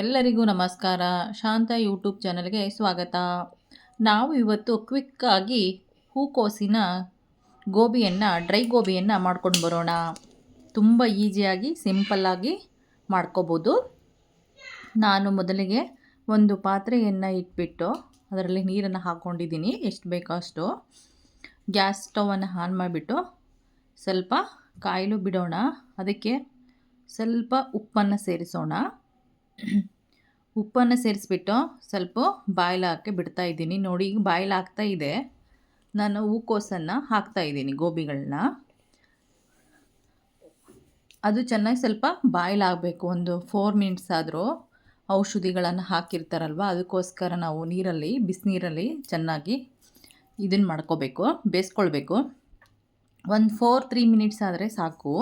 ಎಲ್ಲರಿಗೂ ನಮಸ್ಕಾರ. ಶಾಂತ ಯೂಟ್ಯೂಬ್ ಚಾನಲ್ಗೆ ಸ್ವಾಗತ. ನಾವು ಇವತ್ತು ಕ್ವಿಕ್ಕಾಗಿ ಹೂಕೋಸಿನ ಡ್ರೈ ಗೋಬಿಯನ್ನು ಮಾಡ್ಕೊಂಡು ಬರೋಣ. ತುಂಬ ಈಸಿಯಾಗಿ ಸಿಂಪಲ್ಲಾಗಿ ಮಾಡ್ಕೋಬೋದು. ನಾನು ಮೊದಲಿಗೆ ಒಂದು ಪಾತ್ರೆಯನ್ನು ಇಟ್ಬಿಟ್ಟು ಅದರಲ್ಲಿ ನೀರನ್ನು ಹಾಕ್ಕೊಂಡಿದ್ದೀನಿ. ಎಷ್ಟು ಬೇಕೋ ಅಷ್ಟು. ಗ್ಯಾಸ್ ಸ್ಟವನ್ನು ಆನ್ ಮಾಡಿಬಿಟ್ಟು ಸ್ವಲ್ಪ ಕಾಯಲು ಬಿಡೋಣ. ಅದಕ್ಕೆ ಸ್ವಲ್ಪ ಉಪ್ಪನ್ನು ಸೇರಿಸೋಣ. ಉಪ್ಪನ್ನು ಸೇರಿಸ್ಬಿಟ್ಟು ಸ್ವಲ್ಪ ಬಾಯ್ಲ್ ಹಾಕಿ ಬಿಡ್ತಾ ಇದ್ದೀನಿ. ನೋಡಿ, ಈಗ ಬಾಯ್ಲ್ ಆಗ್ತಾ ಇದೆ. ನಾನು ಹೂಕೋಸನ್ನು ಹಾಕ್ತಾ ಇದ್ದೀನಿ, ಗೋಬಿಗಳನ್ನ. ಅದು ಚೆನ್ನಾಗಿ ಸ್ವಲ್ಪ ಬಾಯ್ಲ್ ಆಗಬೇಕು. ಒಂದು 4 ಮಿನಿಟ್ಸ್ ಆದರೂ. ಔಷಧಿಗಳನ್ನು ಹಾಕಿರ್ತಾರಲ್ವ, ಅದಕ್ಕೋಸ್ಕರ ನಾವು ಬಿಸಿನೀರಲ್ಲಿ ಚೆನ್ನಾಗಿ ಇದನ್ನು ಮಾಡ್ಕೋಬೇಕು, ಬೇಯಿಸ್ಕೊಳ್ಬೇಕು. ಒಂದು 3 ಮಿನಿಟ್ಸ್ ಆದರೆ ಸಾಕು.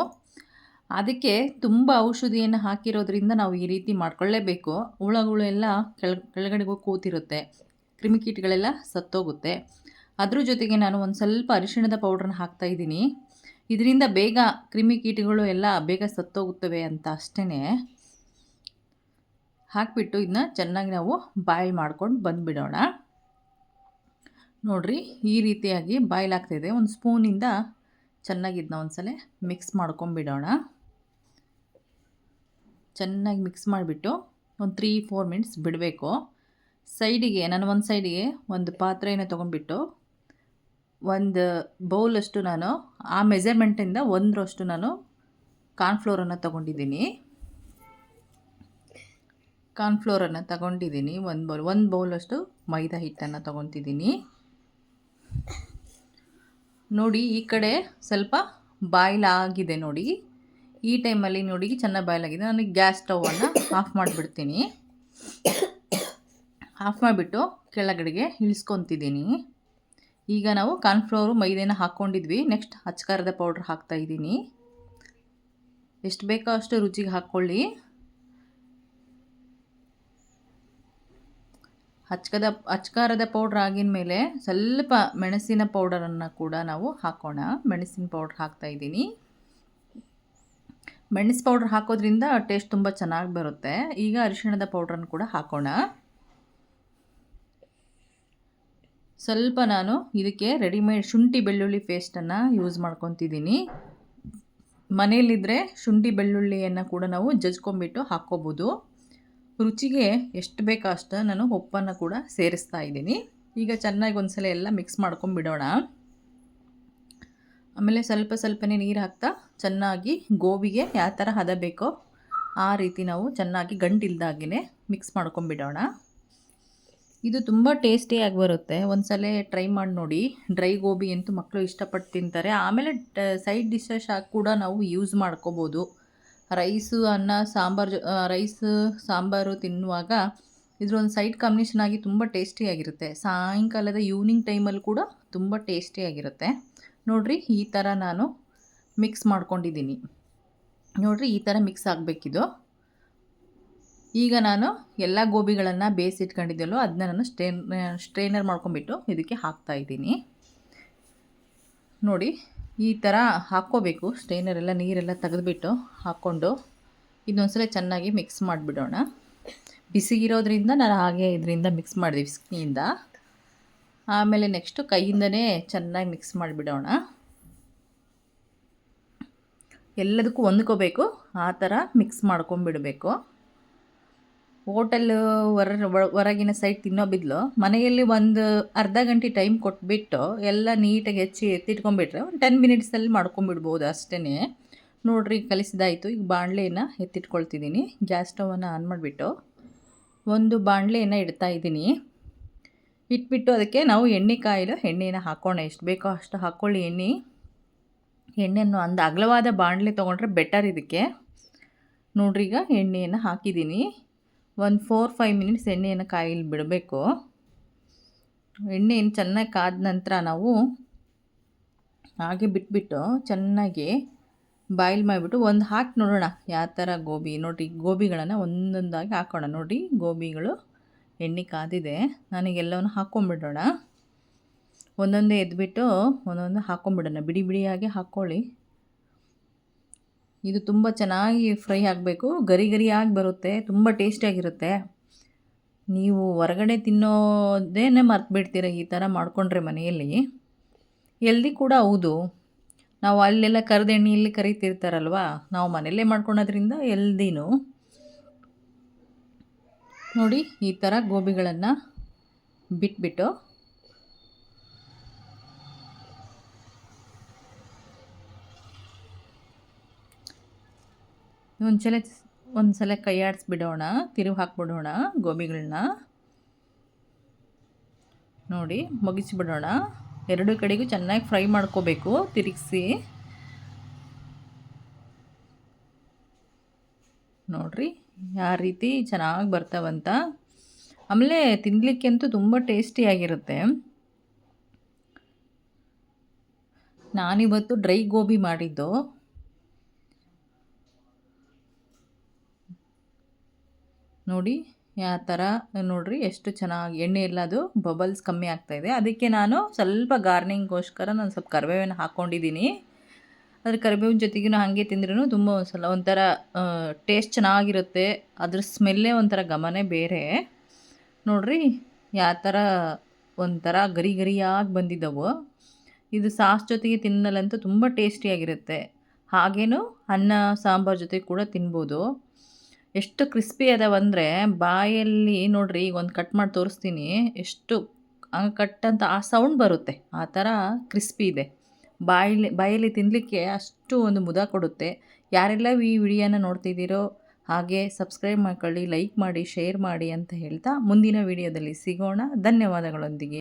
ಅದಕ್ಕೆ ತುಂಬ ಔಷಧಿಯನ್ನು ಹಾಕಿರೋದ್ರಿಂದ ನಾವು ಈ ರೀತಿ ಮಾಡ್ಕೊಳ್ಳೇಬೇಕು. ಹುಳಗಳು ಎಲ್ಲ ಕೆಳಗಡೆಗೂ ಕೂತಿರುತ್ತೆ, ಕ್ರಿಮಿಕೀಟಗಳೆಲ್ಲ ಸತ್ತೋಗುತ್ತೆ. ಅದ್ರ ಜೊತೆಗೆ ನಾನು ಒಂದು ಸ್ವಲ್ಪ ಅರಿಶಿಣದ ಪೌಡ್ರನ್ನ ಹಾಕ್ತಾಯಿದ್ದೀನಿ. ಇದರಿಂದ ಬೇಗ ಕ್ರಿಮಿಕೀಟಗಳು ಎಲ್ಲ ಬೇಗ ಸತ್ತೋಗುತ್ತವೆ ಅಂತ ಅಷ್ಟೇ. ಹಾಕಿಬಿಟ್ಟು ಇದನ್ನ ಚೆನ್ನಾಗಿ ನಾವು ಬಾಯ್ಲ್ ಮಾಡ್ಕೊಂಡು ಬಂದುಬಿಡೋಣ. ನೋಡಿರಿ, ಈ ರೀತಿಯಾಗಿ ಬಾಯ್ಲ್ ಆಗ್ತಾಯಿದೆ. ಒಂದು ಸ್ಪೂನಿಂದ ಚೆನ್ನಾಗಿ ಇದನ್ನ ಒಂದ್ಸಲ ಮಿಕ್ಸ್ ಮಾಡ್ಕೊಂಬಿಡೋಣ. ಚೆನ್ನಾಗಿ ಮಿಕ್ಸ್ ಮಾಡಿಬಿಟ್ಟು ಒಂದು 3-4 ಮಿನಿಟ್ಸ್ ಬಿಡಬೇಕು. ನಾನು ಒಂದು ಸೈಡಿಗೆ ಒಂದು ಪಾತ್ರೆಯನ್ನು ತೊಗೊಂಡ್ಬಿಟ್ಟು ಒಂದು ಬೌಲಷ್ಟು ನಾನು ಆ ಮೆಜರ್ಮೆಂಟಿಂದ ಒಂದರಷ್ಟು ನಾನು ಕಾರ್ನ್ಫ್ಲೋರನ್ನು ತೊಗೊಂಡಿದ್ದೀನಿ. ಒಂದು ಬೌಲಷ್ಟು ಮೈದಾ ಹಿಟ್ಟನ್ನು ತೊಗೊತಿದ್ದೀನಿ. ನೋಡಿ, ಈ ಕಡೆ ಸ್ವಲ್ಪ ಬಾಯ್ಲ್ ಆಗಿದೆ ನೋಡಿ. ಈ ಟೈಮಲ್ಲಿ ನೋಡಿ ಚೆನ್ನಾಗಿ ಬಾಯ್ಲ್ ಆಗಿದೆ. ನಾನು ಗ್ಯಾಸ್ ಸ್ಟವನ್ನು ಆಫ್ ಮಾಡಿಬಿಡ್ತೀನಿ. ಆಫ್ ಮಾಡಿಬಿಟ್ಟು ಕೆಳಗಡೆಗೆ ಇಳಿಸ್ಕೊತಿದ್ದೀನಿ. ಈಗ ನಾವು ಕಾರ್ನ್ಫ್ಲೋರು ಮೈದಾನ ಹಾಕ್ಕೊಂಡಿದ್ವಿ. ನೆಕ್ಸ್ಟ್ ಅಚ್ಕಾರದ ಪೌಡ್ರ್ ಹಾಕ್ತಾಯಿದ್ದೀನಿ. ಎಷ್ಟು ಬೇಕೋ ಅಷ್ಟು ರುಚಿಗೆ ಹಾಕ್ಕೊಳ್ಳಿ. ಅಚ್ಕಾರದ ಪೌಡ್ರ್ ಆಗಿದ ಮೇಲೆ ಸ್ವಲ್ಪ ಮೆಣಸಿನ ಪೌಡರನ್ನು ಕೂಡ ನಾವು ಹಾಕೋಣ. ಮೆಣಸಿನ ಪೌಡ್ರ್ ಹಾಕ್ತಾಯಿದ್ದೀನಿ. ಮೆಣಸು ಪೌಡ್ರ್ ಹಾಕೋದ್ರಿಂದ ಟೇಸ್ಟ್ ತುಂಬ ಚೆನ್ನಾಗಿ ಬರುತ್ತೆ. ಈಗ ಅರಿಶಿಣದ ಪೌಡ್ರನ್ನು ಕೂಡ ಹಾಕೋಣ. ಸ್ವಲ್ಪ ನಾನು ಇದಕ್ಕೆ ರೆಡಿಮೇಡ್ ಶುಂಠಿ ಬೆಳ್ಳುಳ್ಳಿ ಪೇಸ್ಟನ್ನು ಯೂಸ್ ಮಾಡ್ಕೊತಿದ್ದೀನಿ. ಮನೆಯಲ್ಲಿದ್ದರೆ ಶುಂಠಿ ಬೆಳ್ಳುಳ್ಳಿಯನ್ನು ಕೂಡ ನಾವು ಜಜ್ಕೊಂಬಿಟ್ಟು ಹಾಕ್ಕೋಬೋದು. ರುಚಿಗೆ ಎಷ್ಟು ಬೇಕೋ ಅಷ್ಟು ನಾನು ಉಪ್ಪನ್ನು ಕೂಡ ಸೇರಿಸ್ತಾ ಇದ್ದೀನಿ. ಈಗ ಚೆನ್ನಾಗಿ ಒಂದ್ಸಲ ಎಲ್ಲ ಮಿಕ್ಸ್ ಮಾಡ್ಕೊಂಬಿಡೋಣ. ಆಮೇಲೆ ಸ್ವಲ್ಪನೇ ನೀರು ಹಾಕ್ತಾ ಚೆನ್ನಾಗಿ ಗೋಬಿಗೆ ಯಾವ ಥರ ಹದ ಬೇಕೋ ಆ ರೀತಿ ನಾವು ಚೆನ್ನಾಗಿ ಗಂಟಿಲ್ದಾಗೆ ಮಿಕ್ಸ್ ಮಾಡ್ಕೊಂಬಿಡೋಣ. ಇದು ತುಂಬ ಟೇಸ್ಟಿಯಾಗಿ ಬರುತ್ತೆ. ಒಂದ್ಸಲ ಟ್ರೈ ಮಾಡಿ ನೋಡಿ. ಡ್ರೈ ಗೋಬಿ ಅಂತೂ ಮಕ್ಕಳು ಇಷ್ಟಪಟ್ಟು ತಿಂತಾರೆ. ಆಮೇಲೆ ಸೈಡ್ ಡಿಶಸ್ ಆಗಿ ಕೂಡ ನಾವು ಯೂಸ್ ಮಾಡ್ಕೋಬೋದು. ರೈಸು ಸಾಂಬಾರು ತಿನ್ನುವಾಗ ಇದ್ರೊಂದು ಸೈಡ್ ಕಾಂಬಿನೇಷನ್ ಆಗಿ ತುಂಬ ಟೇಸ್ಟಿಯಾಗಿರುತ್ತೆ. ಸಾಯಂಕಾಲದ ಈವ್ನಿಂಗ್ ಟೈಮಲ್ಲಿ ಕೂಡ ತುಂಬ ಟೇಸ್ಟಿಯಾಗಿರುತ್ತೆ. ನೋಡಿರಿ, ಈ ಥರ ನಾನು ಮಿಕ್ಸ್ ಮಾಡ್ಕೊಂಡಿದ್ದೀನಿ. ನೋಡಿರಿ, ಈ ಥರ ಮಿಕ್ಸ್ ಆಗಬೇಕಿದು. ಈಗ ನಾನು ಎಲ್ಲ ಗೋಬಿಗಳನ್ನು ಬೇಯಿಸಿಟ್ಕೊಂಡಿದ್ದೆಲ್ಲೋ ಅದನ್ನ ನಾನು ಸ್ಟ್ರೈನರ್ ಮಾಡ್ಕೊಂಬಿಟ್ಟು ಇದಕ್ಕೆ ಹಾಕ್ತಾಯಿದ್ದೀನಿ. ನೋಡಿ, ಈ ಥರ ಹಾಕ್ಕೋಬೇಕು. ಸ್ಟ್ರೈನರೆಲ್ಲ ನೀರೆಲ್ಲ ತೆಗೆದುಬಿಟ್ಟು ಹಾಕ್ಕೊಂಡು ಇದೊಂದ್ಸಲ ಚೆನ್ನಾಗಿ ಮಿಕ್ಸ್ ಮಾಡಿಬಿಡೋಣ. ಬಿಸಿಗಿರೋದ್ರಿಂದ ನಾನು ಹಾಗೆ ಇದರಿಂದ ಮಿಕ್ಸ್ ಮಾಡಿದೆ, ವಿಸ್ಕಿನಿಂದ. ಆಮೇಲೆ ನೆಕ್ಸ್ಟು ಕೈಯಿಂದನೇ ಚೆನ್ನಾಗಿ ಮಿಕ್ಸ್ ಮಾಡಿಬಿಡೋಣ. ಎಲ್ಲದಕ್ಕೂ ಹೊಂದ್ಕೋಬೇಕು, ಆ ಥರ ಮಿಕ್ಸ್ ಮಾಡ್ಕೊಂಬಿಡಬೇಕು. ಹೊರಗಿನ ಸೈಡ್ ತಿನ್ನೋ ಬಿದ್ಲು ಮನೆಯಲ್ಲಿ ಒಂದು ಅರ್ಧ ಗಂಟೆ ಟೈಮ್ ಕೊಟ್ಬಿಟ್ಟು ಎಲ್ಲ ನೀಟಾಗಿ ಎತ್ತಿಟ್ಕೊಂಡ್ಬಿಟ್ರೆ ಒಂದು 10 ಮಿನಿಟ್ಸಲ್ಲಿ ಮಾಡ್ಕೊಂಬಿಡ್ಬೋದು ಅಷ್ಟೇ. ನೋಡಿರಿ, ಕಲಿಸಿದಾಯಿತು. ಈಗ ಬಾಣಲೆಯನ್ನು ಎತ್ತಿಟ್ಕೊಳ್ತಿದ್ದೀನಿ. ಗ್ಯಾಸ್ ಸ್ಟವನ್ನು ಆನ್ ಮಾಡಿಬಿಟ್ಟು ಒಂದು ಬಾಣಲೆಯನ್ನು ಇಡ್ತಾಯಿದ್ದೀನಿ. ಇಟ್ಬಿಟ್ಟು ಅದಕ್ಕೆ ನಾವು ಎಣ್ಣೆನ ಹಾಕೋಣ. ಎಷ್ಟು ಬೇಕೋ ಅಷ್ಟು ಹಾಕ್ಕೊಳ್ಳಿ ಎಣ್ಣೆಯನ್ನು. ಅಗಲವಾದ ಬಾಣಲೆ ತೊಗೊಂಡ್ರೆ ಬೆಟರ್ ಇದಕ್ಕೆ. ನೋಡ್ರಿ, ಈಗ ಎಣ್ಣೆಯನ್ನು ಹಾಕಿದ್ದೀನಿ. ಒಂದು 4-5 ಮಿನಿಟ್ಸ್ ಎಣ್ಣೆಯನ್ನು ಕಾಯಿಲಿ ಬಿಡಬೇಕು. ಎಣ್ಣೆಯನ್ನು ಚೆನ್ನಾಗಿ ಕಾದ ನಂತರ ನಾವು ಹಾಗೆ ಬಿಟ್ಬಿಟ್ಟು ಚೆನ್ನಾಗಿ ಬಾಯ್ಲ್ ಮಾಡಿಬಿಟ್ಟು ಒಂದು ಹಾಕಿ ನೋಡೋಣ ಯಾವ ಥರ ಗೋಬಿ. ನೋಡಿರಿ, ಗೋಬಿಗಳನ್ನು ಒಂದೊಂದಾಗಿ ಹಾಕೋಣ. ನೋಡಿ, ಗೋಬಿಗಳು ಎಣ್ಣೆ ಕಾದಿದೆ. ನನಗೆಲ್ಲವನ್ನು ಹಾಕ್ಕೊಂಬಿಡೋಣ. ಒಂದೊಂದೇ ಎದ್ಬಿಟ್ಟು ಒಂದೊಂದು ಹಾಕ್ಕೊಂಬಿಡೋಣ. ಬಿಡಿಯಾಗಿ ಹಾಕ್ಕೊಳ್ಳಿ. ಇದು ತುಂಬ ಚೆನ್ನಾಗಿ ಫ್ರೈ ಆಗಬೇಕು, ಗರಿ ಗರಿಯಾಗಿ ಬರುತ್ತೆ, ತುಂಬ ಟೇಸ್ಟಿಯಾಗಿರುತ್ತೆ. ನೀವು ಹೊರಗಡೆ ತಿನ್ನೋದೇನೆ ಮರ್ತ್ಬಿಡ್ತೀರ ಈ ಥರ ಮಾಡಿಕೊಂಡ್ರೆ ಮನೆಯಲ್ಲಿ. ಹೆಲ್ದಿ ಕೂಡ ಹೌದು. ನಾವು ಅಲ್ಲೆಲ್ಲ ಕರಿದ ಎಣ್ಣೆಯಲ್ಲಿ ಕರಿತಿರ್ತಾರಲ್ವ, ನಾವು ಮನೆಯಲ್ಲೇ ಮಾಡ್ಕೊಳೋದ್ರಿಂದ ಹೆಲ್ದಿನೂ. ನೋಡಿ ಈ ಥರ ಗೋಬಿಗಳನ್ನು ಬಿಟ್ಬಿಟ್ಟು ಒಂದು ಸಲ ಕೈ ಆಡಿಸ್ಬಿಡೋಣ, ತಿರುವು ಹಾಕ್ಬಿಡೋಣ ಗೋಬಿಗಳನ್ನ. ನೋಡಿ ಮುಗಿಸ್ಬಿಡೋಣ. ಎರಡು ಕಡೆಗೂ ಚೆನ್ನಾಗಿ ಫ್ರೈ ಮಾಡ್ಕೋಬೇಕು ತಿರುಗಿಸಿ. ನೋಡಿರಿ ಯಾವ ರೀತಿ ಚೆನ್ನಾಗಿ ಬರ್ತಾವಂತ. ಆಮೇಲೆ ತಿನ್ನಲಿಕ್ಕಂತೂ ತುಂಬ ಟೇಸ್ಟಿಯಾಗಿರುತ್ತೆ. ನಾನಿವತ್ತು ಡ್ರೈ ಗೋಬಿ ಮಾಡಿದ್ದು. ನೋಡಿ ಯಾವ ಥರ ನೋಡಿರಿ ಎಷ್ಟು ಚೆನ್ನಾಗಿ ಎಣ್ಣೆ ಎಲ್ಲದು ಬಬಲ್ಸ್ ಕಮ್ಮಿ ಆಗ್ತಾಯಿದೆ. ಅದಕ್ಕೆ ನಾನು ಸ್ವಲ್ಪ ಗಾರ್ನಿಂಗ್ಗೋಸ್ಕರ ನಾನು ಸ್ವಲ್ಪ ಕರಿಬೇವನ್ನು ಹಾಕ್ಕೊಂಡಿದ್ದೀನಿ. ಅದ್ರ ಕರಿಬೇವಿನ ಜೊತೆಗೂ ಹಾಗೆ ತಿಂದ್ರೂ ತುಂಬ ಒಂಥರ ಟೇಸ್ಟ್ ಚೆನ್ನಾಗಿರುತ್ತೆ. ಅದ್ರ ಸ್ಮೆಲ್ಲೇ ಒಂಥರ ಘಮನೇ ಬೇರೆ. ನೋಡಿರಿ ಯಾವ ಥರ ಒಂಥರ ಗರಿ ಗರಿಯಾಗಿ ಬಂದಿದ್ದವು. ಇದು ಸಾಸ್ ಜೊತೆಗೆ ತಿನ್ನಲಂತೂ ತುಂಬ ಟೇಸ್ಟಿಯಾಗಿರುತ್ತೆ. ಹಾಗೇನು ಅನ್ನ ಸಾಂಬಾರು ಜೊತೆ ಕೂಡ ತಿನ್ಬೋದು. ಎಷ್ಟು ಕ್ರಿಸ್ಪಿ ಅದಾವಂದರೆ ಬಾಯಲ್ಲಿ ನೋಡಿರಿ, ಈಗ ಒಂದು ಕಟ್ ಮಾಡಿ ತೋರಿಸ್ತೀನಿ. ಎಷ್ಟು ಕಟ್ ಅಂತ ಆ ಸೌಂಡ್ ಬರುತ್ತೆ, ಆ ಥರ ಕ್ರಿಸ್ಪಿ ಇದೆ. ಬಾಯಲ್ಲಿ ತಿನ್ನಲಿಕ್ಕೆ ಅಷ್ಟು ಒಂದು ಮುದ ಕೊಡುತ್ತೆ. ಯಾರೆಲ್ಲ ಈ ವಿಡಿಯೋನ ನೋಡ್ತಿದ್ದೀರೋ ಹಾಗೆ ಸಬ್ಸ್ಕ್ರೈಬ್ ಮಾಡ್ಕೊಳ್ಳಿ, ಲೈಕ್ ಮಾಡಿ, ಶೇರ್ ಮಾಡಿ ಅಂತ ಹೇಳ್ತಾ ಮುಂದಿನ ವಿಡಿಯೋದಲ್ಲಿ ಸಿಗೋಣ. ಧನ್ಯವಾದಗಳೊಂದಿಗೆ.